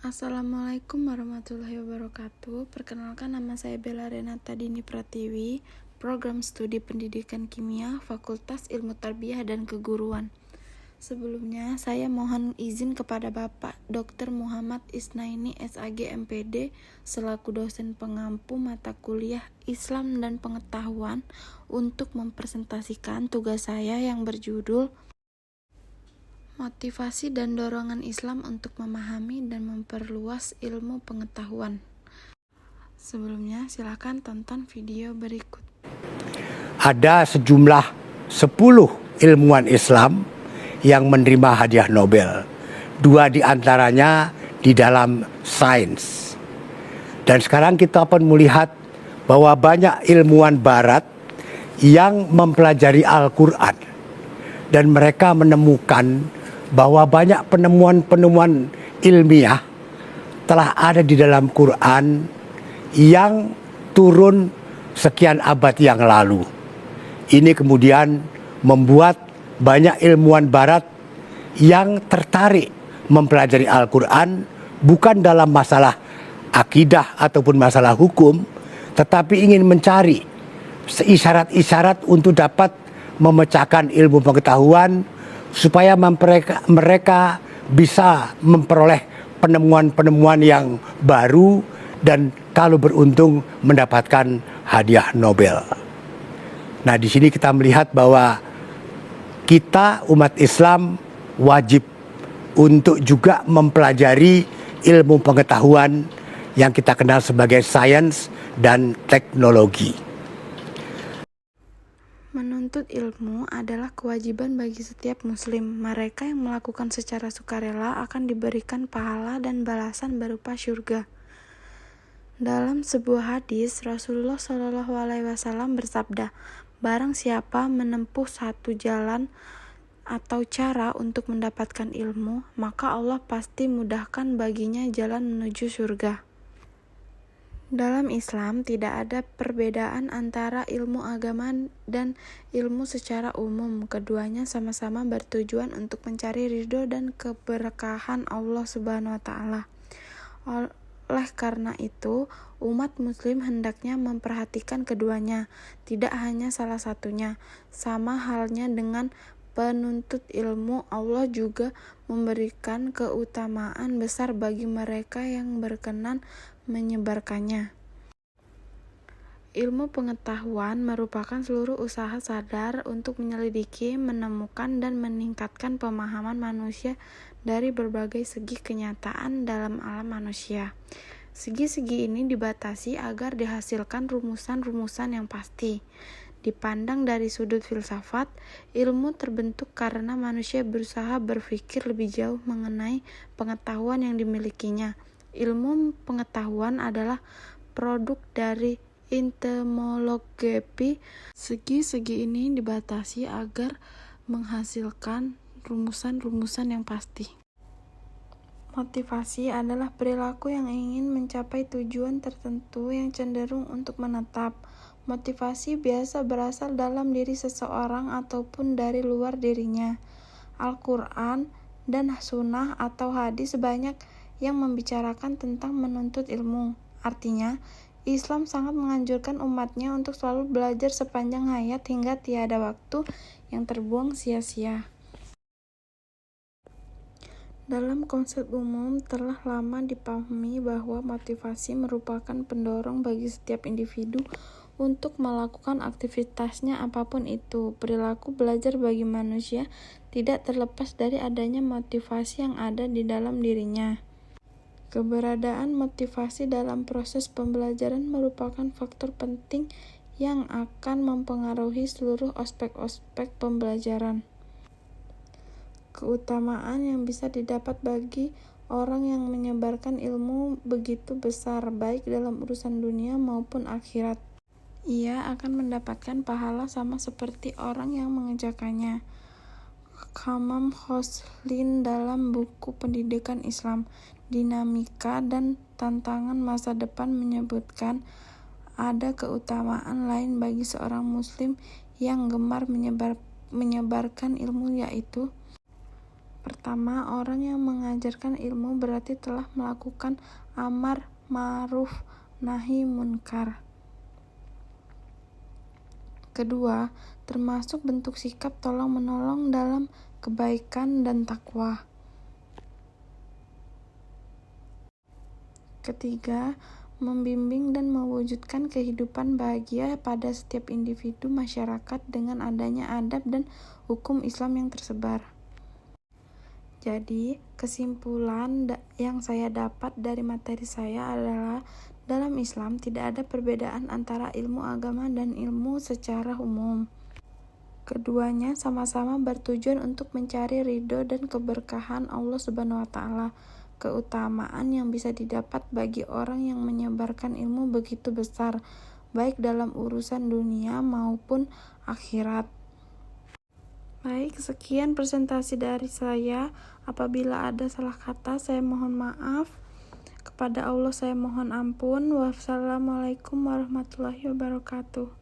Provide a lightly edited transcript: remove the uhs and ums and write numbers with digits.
Assalamualaikum warahmatullahi wabarakatuh. Perkenalkan, nama saya Bella Renata Dini Pratiwi, Program Studi Pendidikan Kimia, Fakultas Ilmu Tarbiyah dan Keguruan. Sebelumnya, saya mohon izin kepada Bapak Dr. Muhammad Isnaini SAG MPD selaku dosen pengampu mata kuliah Islam dan Pengetahuan untuk mempresentasikan tugas saya yang berjudul Motivasi dan Dorongan Islam untuk Memahami dan Memperluas Ilmu Pengetahuan. Sebelumnya, silakan tonton video berikut. Ada sejumlah 10 ilmuwan Islam yang menerima hadiah Nobel. 2 diantaranya di dalam sains. Dan sekarang kita akan melihat bahwa banyak ilmuwan Barat yang mempelajari Al-Quran. Dan mereka menemukan bahwa banyak penemuan-penemuan ilmiah telah ada di dalam Quran yang turun sekian abad yang lalu. Ini kemudian membuat banyak ilmuwan Barat yang tertarik mempelajari Al-Quran bukan dalam masalah akidah ataupun masalah hukum, tetapi ingin mencari isyarat-isyarat untuk dapat memecahkan ilmu pengetahuan supaya mereka bisa memperoleh penemuan-penemuan yang baru dan kalau beruntung mendapatkan hadiah Nobel. Nah, di sini kita melihat bahwa kita umat Islam wajib untuk juga mempelajari ilmu pengetahuan yang kita kenal sebagai sains dan teknologi. Menuntut ilmu adalah kewajiban bagi setiap muslim. Mereka yang melakukan secara sukarela akan diberikan pahala dan balasan berupa syurga. Dalam sebuah hadis, Rasulullah SAW bersabda, "Barang siapa menempuh satu jalan atau cara untuk mendapatkan ilmu, maka Allah pasti mudahkan baginya jalan menuju surga." Dalam Islam, tidak ada perbedaan antara ilmu agama dan ilmu secara umum. Keduanya sama-sama bertujuan untuk mencari ridho dan keberkahan Allah Subhanahu wa Ta'ala. Oleh karena itu, umat Muslim hendaknya memperhatikan keduanya, tidak hanya salah satunya. Sama halnya dengan penuntut ilmu, Allah juga memberikan keutamaan besar bagi mereka yang berkenan menyebarkannya. Ilmu pengetahuan merupakan seluruh usaha sadar untuk menyelidiki, menemukan, dan meningkatkan pemahaman manusia dari berbagai segi kenyataan dalam alam manusia. Segi-segi ini dibatasi agar dihasilkan rumusan-rumusan yang pasti. Dipandang dari sudut filsafat, ilmu terbentuk karena manusia berusaha berpikir lebih jauh mengenai pengetahuan yang dimilikinya. Ilmu pengetahuan adalah produk dari entomologi. Segi-segi ini dibatasi agar menghasilkan rumusan-rumusan yang pasti. Motivasi adalah perilaku yang ingin mencapai tujuan tertentu yang cenderung untuk menetap. Motivasi biasa berasal dalam diri seseorang ataupun dari luar dirinya. Al-Quran dan Sunnah atau hadis banyak yang membicarakan tentang menuntut ilmu. Artinya, Islam sangat menganjurkan umatnya untuk selalu belajar sepanjang hayat hingga tiada waktu yang terbuang sia-sia. Dalam konsep umum, telah lama dipahami bahwa motivasi merupakan pendorong bagi setiap individu untuk melakukan aktivitasnya apapun itu. Perilaku belajar bagi manusia tidak terlepas dari adanya motivasi yang ada di dalam dirinya. Keberadaan motivasi dalam proses pembelajaran merupakan faktor penting yang akan mempengaruhi seluruh aspek-aspek pembelajaran. Keutamaan yang bisa didapat bagi orang yang menyebarkan ilmu begitu besar, baik dalam urusan dunia maupun akhirat. Ia akan mendapatkan pahala sama seperti orang yang mengerjakannya. Khamam Khoslin dalam buku Pendidikan Islam, Dinamika dan Tantangan Masa Depan menyebutkan ada keutamaan lain bagi seorang muslim yang gemar menyebarkan ilmu, yaitu Pertama, orang yang mengajarkan ilmu berarti telah melakukan amar ma'ruf nahi munkar. Kedua, termasuk bentuk sikap tolong-menolong dalam kebaikan dan takwa. Ketiga, membimbing dan mewujudkan kehidupan bahagia pada setiap individu masyarakat dengan adanya adab dan hukum Islam yang tersebar. Jadi, kesimpulan yang saya dapat dari materi saya adalah dalam Islam tidak ada perbedaan antara ilmu agama dan ilmu secara umum. Keduanya sama-sama bertujuan untuk mencari ridho dan keberkahan Allah Subhanahu wa Ta'ala. Keutamaan yang bisa didapat bagi orang yang menyebarkan ilmu begitu besar, baik dalam urusan dunia maupun akhirat. Baik, sekian presentasi dari saya. Apabila ada salah kata, saya mohon maaf. Kepada Allah saya mohon ampun. Wassalamualaikum warahmatullahi wabarakatuh.